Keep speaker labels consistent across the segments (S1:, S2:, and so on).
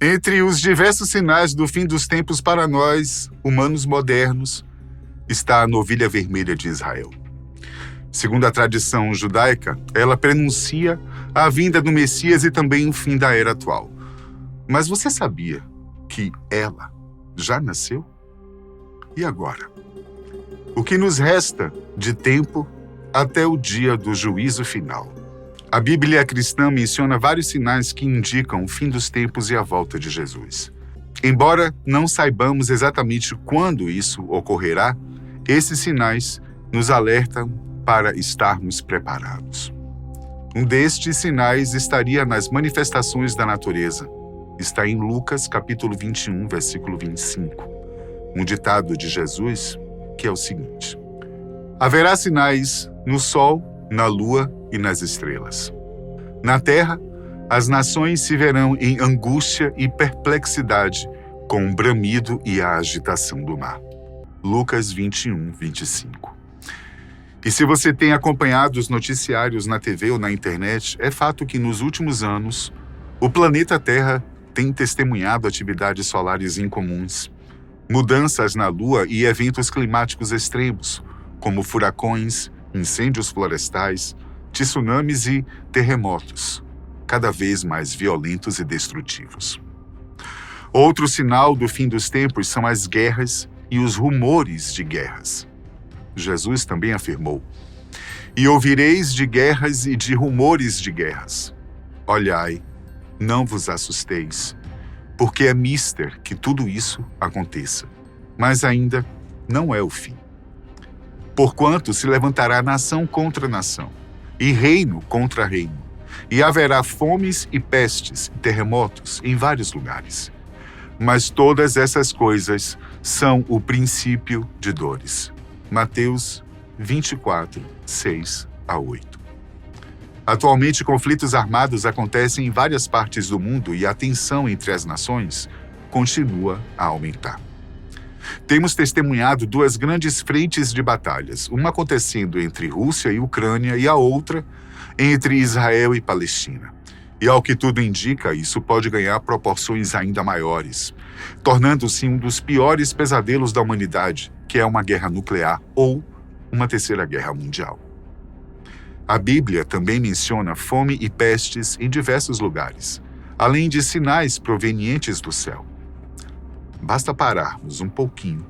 S1: Entre os diversos sinais do fim dos tempos para nós, humanos modernos, está a novilha vermelha de Israel. Segundo a tradição judaica, ela prenuncia a vinda do Messias e também o fim da era atual. Mas você sabia que ela já nasceu? E agora? O que nos resta de tempo até o dia do juízo final? A Bíblia cristã menciona vários sinais que indicam o fim dos tempos e a volta de Jesus. Embora não saibamos exatamente quando isso ocorrerá, esses sinais nos alertam para estarmos preparados. Um destes sinais estaria nas manifestações da natureza. Está em Lucas, capítulo 21, versículo 25. Um ditado de Jesus que é o seguinte: haverá sinais no sol, na lua e nas estrelas. Na terra, as nações se verão em angústia e perplexidade, com o bramido e a agitação do mar. Lucas 21, 25. E se você tem acompanhado os noticiários na TV ou na internet, é fato que nos últimos anos, o planeta Terra tem testemunhado atividades solares incomuns, mudanças na Lua e eventos climáticos extremos, como furacões, incêndios florestais, tsunamis e terremotos, cada vez mais violentos e destrutivos. Outro sinal do fim dos tempos são as guerras e os rumores de guerras. Jesus também afirmou: e ouvireis de guerras e de rumores de guerras. Olhai, não vos assusteis, porque é mister que tudo isso aconteça, mas ainda não é o fim. Porquanto se levantará nação contra nação, e reino contra reino, e haverá fomes e pestes e terremotos em vários lugares. Mas todas essas coisas são o princípio de dores. Mateus 24, 6 a 8. Atualmente, conflitos armados acontecem em várias partes do mundo e a tensão entre as nações continua a aumentar. Temos testemunhado duas grandes frentes de batalhas, uma acontecendo entre Rússia e Ucrânia e a outra entre Israel e Palestina. E ao que tudo indica, isso pode ganhar proporções ainda maiores, tornando-se um dos piores pesadelos da humanidade, que é uma guerra nuclear ou uma terceira guerra mundial. A Bíblia também menciona fome e pestes em diversos lugares, além de sinais provenientes do céu. Basta pararmos um pouquinho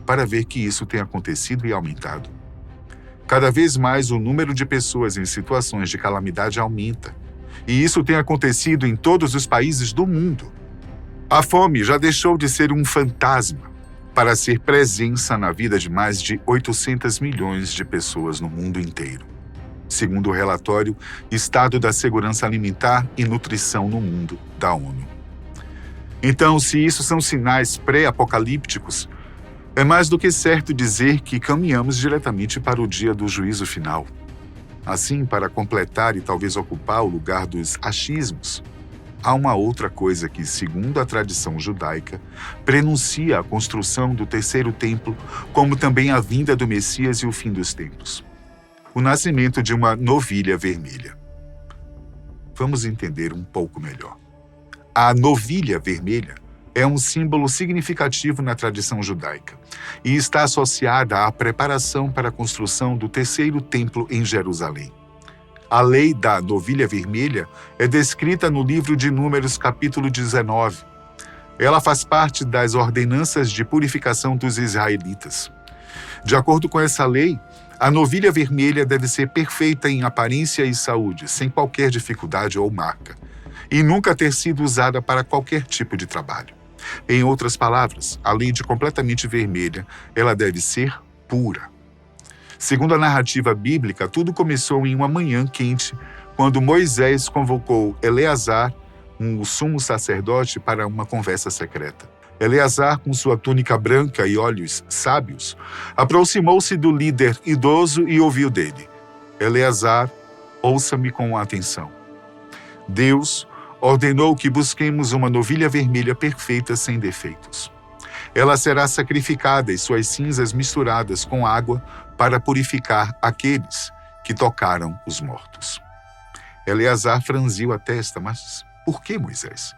S1: para ver que isso tem acontecido e aumentado. Cada vez mais o número de pessoas em situações de calamidade aumenta, e isso tem acontecido em todos os países do mundo. A fome já deixou de ser um fantasma para ser presença na vida de mais de 800 milhões de pessoas no mundo inteiro, segundo o relatório Estado da Segurança Alimentar e Nutrição no Mundo, da ONU. Então, se isso são sinais pré-apocalípticos, é mais do que certo dizer que caminhamos diretamente para o dia do juízo final. Assim, para completar e talvez ocupar o lugar dos achismos, há uma outra coisa que, segundo a tradição judaica, prenuncia a construção do terceiro templo, como também a vinda do Messias e o fim dos tempos: o nascimento de uma novilha vermelha. Vamos entender um pouco melhor. A novilha vermelha é um símbolo significativo na tradição judaica e está associada à preparação para a construção do terceiro templo em Jerusalém. A lei da novilha vermelha é descrita no livro de Números, capítulo 19. Ela faz parte das ordenanças de purificação dos israelitas. De acordo com essa lei, a novilha vermelha deve ser perfeita em aparência e saúde, sem qualquer dificuldade ou marca, e nunca ter sido usada para qualquer tipo de trabalho. Em outras palavras, além de completamente vermelha, ela deve ser pura. Segundo a narrativa bíblica, tudo começou em uma manhã quente, quando Moisés convocou Eleazar, o sumo sacerdote, para uma conversa secreta. Eleazar, com sua túnica branca e olhos sábios, aproximou-se do líder idoso e ouviu dele: Eleazar, ouça-me com atenção. Deus ordenou que busquemos uma novilha vermelha perfeita sem defeitos. Ela será sacrificada e suas cinzas misturadas com água para purificar aqueles que tocaram os mortos. Eleazar franziu a testa: mas por que, Moisés?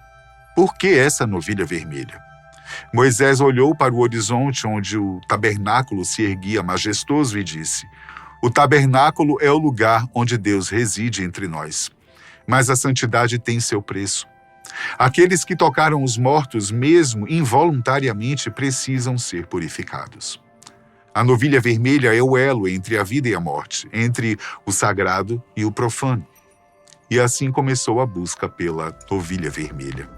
S1: Por que essa novilha vermelha? Moisés olhou para o horizonte onde o tabernáculo se erguia majestoso e disse: o tabernáculo é o lugar onde Deus reside entre nós. Mas a santidade tem seu preço. Aqueles que tocaram os mortos, mesmo involuntariamente, precisam ser purificados. A novilha vermelha é o elo entre a vida e a morte, entre o sagrado e o profano. E assim começou a busca pela novilha vermelha.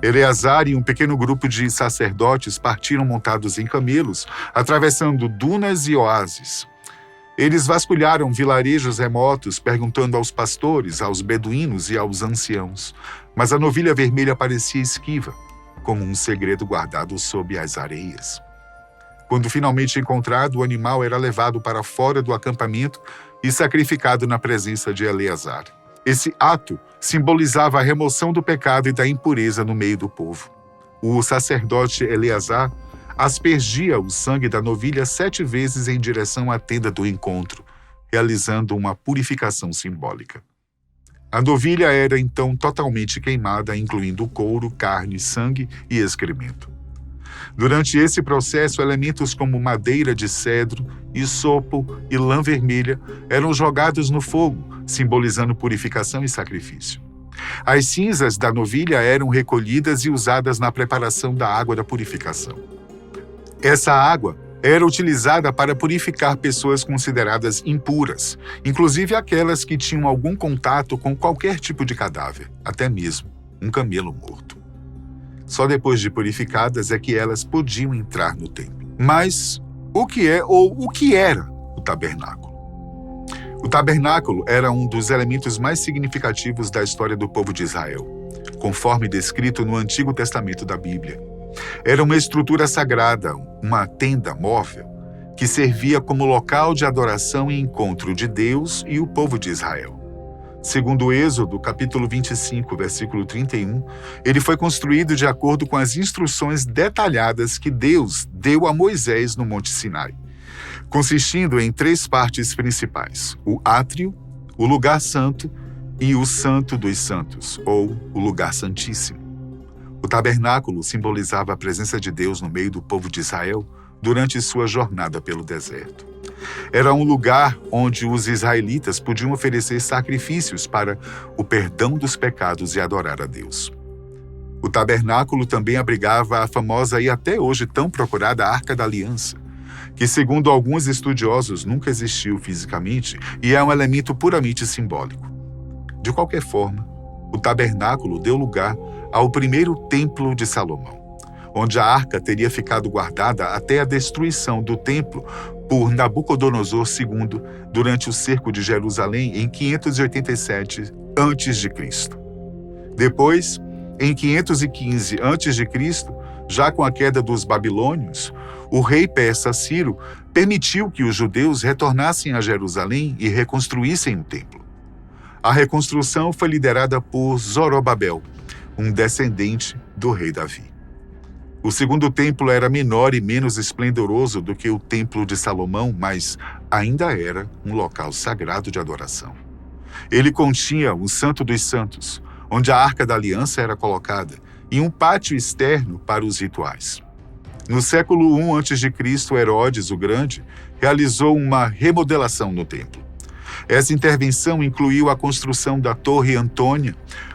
S1: Eleazar e um pequeno grupo de sacerdotes partiram montados em camelos, atravessando dunas e oásis. Eles vasculharam vilarejos remotos, perguntando aos pastores, aos beduínos e aos anciãos. Mas a novilha vermelha parecia esquiva, como um segredo guardado sob as areias. Quando finalmente encontrado, o animal era levado para fora do acampamento e sacrificado na presença de Eleazar. Esse ato simbolizava a remoção do pecado e da impureza no meio do povo. O sacerdote Eleazar aspergia o sangue da novilha 7 vezes em direção à tenda do encontro, realizando uma purificação simbólica. A novilha era então totalmente queimada, incluindo couro, carne, sangue e excremento. Durante esse processo, elementos como madeira de cedro, isopo e lã vermelha eram jogados no fogo, simbolizando purificação e sacrifício. As cinzas da novilha eram recolhidas e usadas na preparação da água da purificação. Essa água era utilizada para purificar pessoas consideradas impuras, inclusive aquelas que tinham algum contato com qualquer tipo de cadáver, até mesmo um camelo morto. Só depois de purificadas é que elas podiam entrar no templo. Mas o que é ou o que era o tabernáculo? O tabernáculo era um dos elementos mais significativos da história do povo de Israel, conforme descrito no Antigo Testamento da Bíblia. Era uma estrutura sagrada, uma tenda móvel, que servia como local de adoração e encontro de Deus e o povo de Israel. Segundo Êxodo, capítulo 25, versículo 31, ele foi construído de acordo com as instruções detalhadas que Deus deu a Moisés no Monte Sinai, consistindo em 3 partes principais: o átrio, o lugar santo e o santo dos santos, ou o lugar santíssimo. O tabernáculo simbolizava a presença de Deus no meio do povo de Israel durante sua jornada pelo deserto. Era um lugar onde os israelitas podiam oferecer sacrifícios para o perdão dos pecados e adorar a Deus. O tabernáculo também abrigava a famosa e até hoje tão procurada Arca da Aliança, que, segundo alguns estudiosos, nunca existiu fisicamente e é um elemento puramente simbólico. De qualquer forma, o tabernáculo deu lugar ao primeiro templo de Salomão, onde a arca teria ficado guardada até a destruição do templo por Nabucodonosor II durante o cerco de Jerusalém em 587 a.C. Depois, em 515 a.C., já com a queda dos babilônios, o rei persa Ciro permitiu que os judeus retornassem a Jerusalém e reconstruíssem o templo. A reconstrução foi liderada por Zorobabel, um descendente do rei Davi. O segundo templo era menor e menos esplendoroso do que o templo de Salomão, mas ainda era um local sagrado de adoração. Ele continha o Santo dos Santos, onde a Arca da Aliança era colocada, e um pátio externo para os rituais. No século I a.C., Herodes o Grande realizou uma remodelação no templo. Essa intervenção incluiu a construção da Torre Antônia,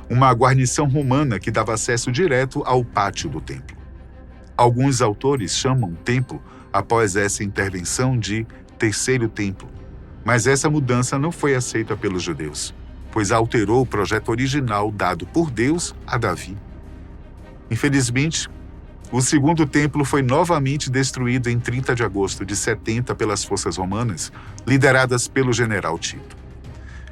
S1: uma guarnição romana que dava acesso direto ao pátio do templo. Alguns autores chamam o templo, após essa intervenção, de Terceiro Templo, mas essa mudança não foi aceita pelos judeus, pois alterou o projeto original dado por Deus a Davi. Infelizmente, o segundo templo foi novamente destruído em 30 de agosto de 70 pelas forças romanas, lideradas pelo general Tito.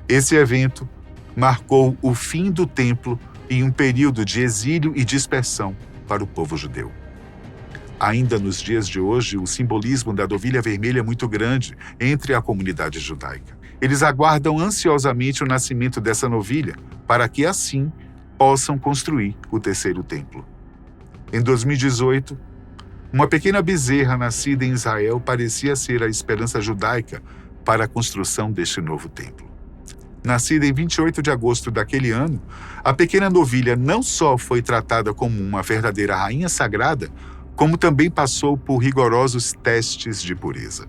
S1: Esse evento marcou o fim do templo e um período de exílio e dispersão para o povo judeu. Ainda nos dias de hoje, o simbolismo da novilha vermelha é muito grande entre a comunidade judaica. Eles aguardam ansiosamente o nascimento dessa novilha, para que assim possam construir o terceiro templo. Em 2018, uma pequena bezerra nascida em Israel parecia ser a esperança judaica para a construção deste novo templo. Nascida em 28 de agosto daquele ano, a pequena novilha não só foi tratada como uma verdadeira rainha sagrada, como também passou por rigorosos testes de pureza.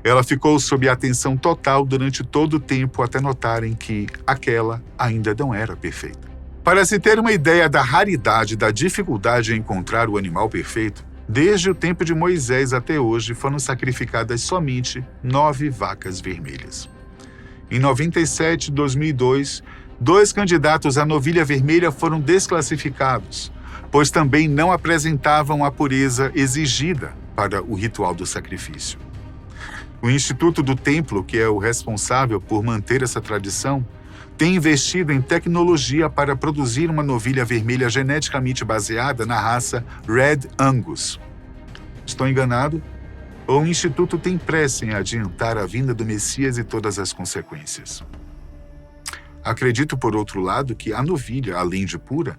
S1: Ela ficou sob atenção total durante todo o tempo até notarem que aquela ainda não era perfeita. Para se ter uma ideia da raridade da dificuldade em encontrar o animal perfeito, desde o tempo de Moisés até hoje foram sacrificadas somente 9 vacas vermelhas. Em 97 e 2002, 2 candidatos à novilha vermelha foram desclassificados, pois também não apresentavam a pureza exigida para o ritual do sacrifício. O Instituto do Templo, que é o responsável por manter essa tradição, tem investido em tecnologia para produzir uma novilha vermelha geneticamente baseada na raça Red Angus. Estou enganado? Ou o Instituto tem pressa em adiantar a vinda do Messias e todas as consequências? Acredito, por outro lado, que a novilha, além de pura,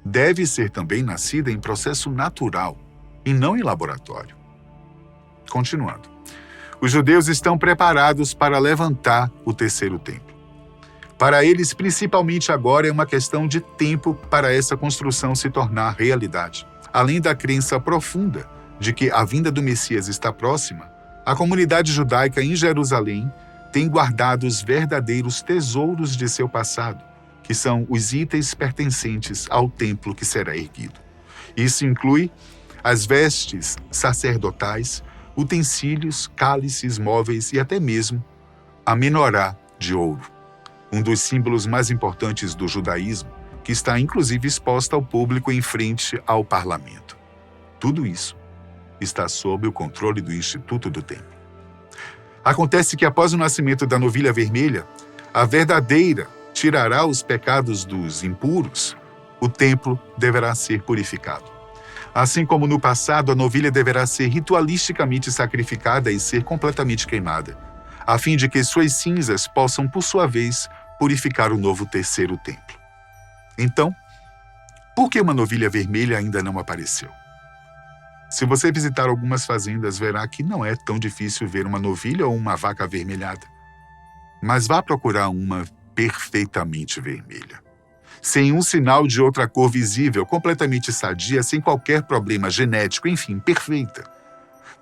S1: deve ser também nascida em processo natural e não em laboratório. Continuando. Os judeus estão preparados para levantar o terceiro templo. Para eles, principalmente agora, é uma questão de tempo para essa construção se tornar realidade. Além da crença profunda de que a vinda do Messias está próxima, a comunidade judaica em Jerusalém tem guardado os verdadeiros tesouros de seu passado, que são os itens pertencentes ao templo que será erguido. Isso inclui as vestes sacerdotais, utensílios, cálices, móveis e até mesmo a menorá de ouro, um dos símbolos mais importantes do judaísmo, que está inclusive exposta ao público em frente ao parlamento. Tudo isso está sob o controle do Instituto do Templo. Acontece que após o nascimento da novilha vermelha, a verdadeira tirará os pecados dos impuros, o templo deverá ser purificado. Assim como no passado, a novilha deverá ser ritualisticamente sacrificada e ser completamente queimada, a fim de que suas cinzas possam, por sua vez, purificar o novo terceiro templo. Então, por que uma novilha vermelha ainda não apareceu? Se você visitar algumas fazendas, verá que não é tão difícil ver uma novilha ou uma vaca avermelhada. Mas vá procurar uma perfeitamente vermelha, sem um sinal de outra cor visível, completamente sadia, sem qualquer problema genético, enfim, perfeita.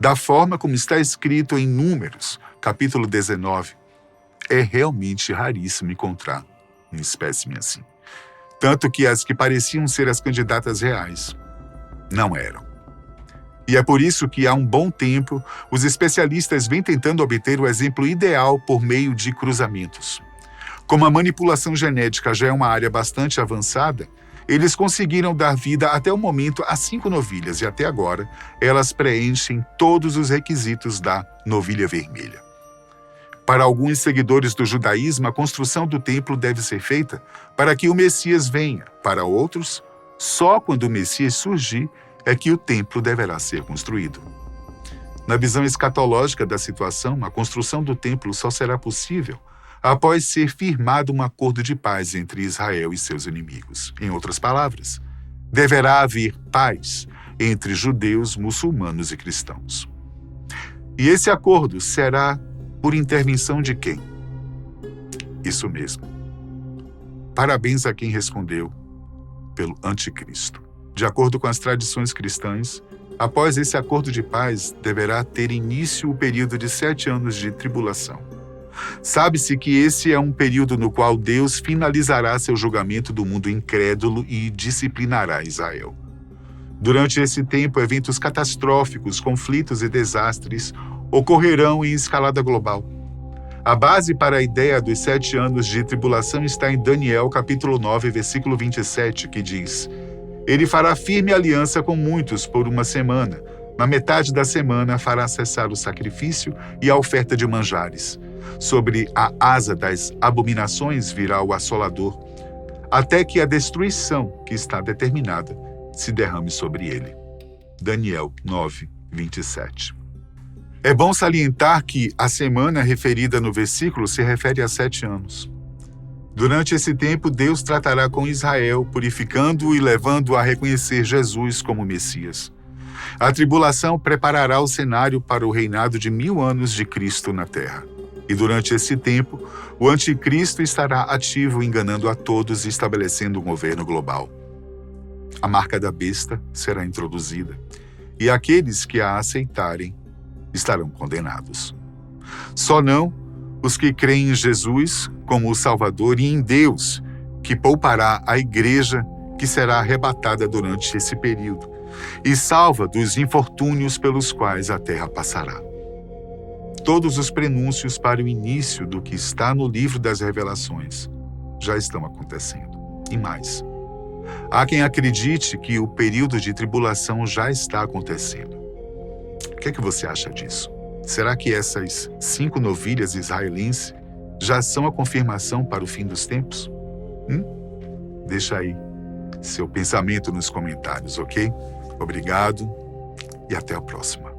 S1: Da forma como está escrito em Números, capítulo 19, é realmente raríssimo encontrar uma espécime assim. Tanto que as que pareciam ser as candidatas reais não eram. E é por isso que há um bom tempo os especialistas vêm tentando obter o exemplo ideal por meio de cruzamentos. Como a manipulação genética já é uma área bastante avançada, eles conseguiram dar vida até o momento a 5 novilhas e até agora elas preenchem todos os requisitos da novilha vermelha. Para alguns seguidores do judaísmo, a construção do templo deve ser feita para que o Messias venha. Para outros, só quando o Messias surgir é que o templo deverá ser construído. Na visão escatológica da situação, a construção do templo só será possível após ser firmado um acordo de paz entre Israel e seus inimigos. Em outras palavras, deverá haver paz entre judeus, muçulmanos e cristãos. E esse acordo será por intervenção de quem? Isso mesmo. Parabéns a quem respondeu pelo anticristo. De acordo com as tradições cristãs, após esse acordo de paz, deverá ter início o período de 7 anos de tribulação. Sabe-se que esse é um período no qual Deus finalizará seu julgamento do mundo incrédulo e disciplinará Israel. Durante esse tempo, eventos catastróficos, conflitos e desastres ocorrerão em escalada global. A base para a ideia dos 7 anos de tribulação está em Daniel, capítulo 9, versículo 27, que diz: Ele fará firme aliança com muitos por uma semana. Na metade da semana fará cessar o sacrifício e a oferta de manjares. Sobre a asa das abominações virá o assolador, até que a destruição que está determinada se derrame sobre ele. Daniel 9, 27. É bom salientar que a semana referida no versículo se refere a 7 anos. Durante esse tempo, Deus tratará com Israel, purificando-o e levando-o a reconhecer Jesus como Messias. A tribulação preparará o cenário para o reinado de 1000 anos de Cristo na terra. E durante esse tempo, o anticristo estará ativo, enganando a todos e estabelecendo um governo global. A marca da besta será introduzida, e aqueles que a aceitarem estarão condenados. Só não os que creem em Jesus como o Salvador e em Deus, que poupará a igreja que será arrebatada durante esse período e salva dos infortúnios pelos quais a terra passará. Todos os prenúncios para o início do que está no livro das Revelações já estão acontecendo. E mais, há quem acredite que o período de tribulação já está acontecendo. O que é que você acha disso? Será que essas 5 novilhas israelenses já são a confirmação para o fim dos tempos? Deixa aí seu pensamento nos comentários, ok? Obrigado e até a próxima.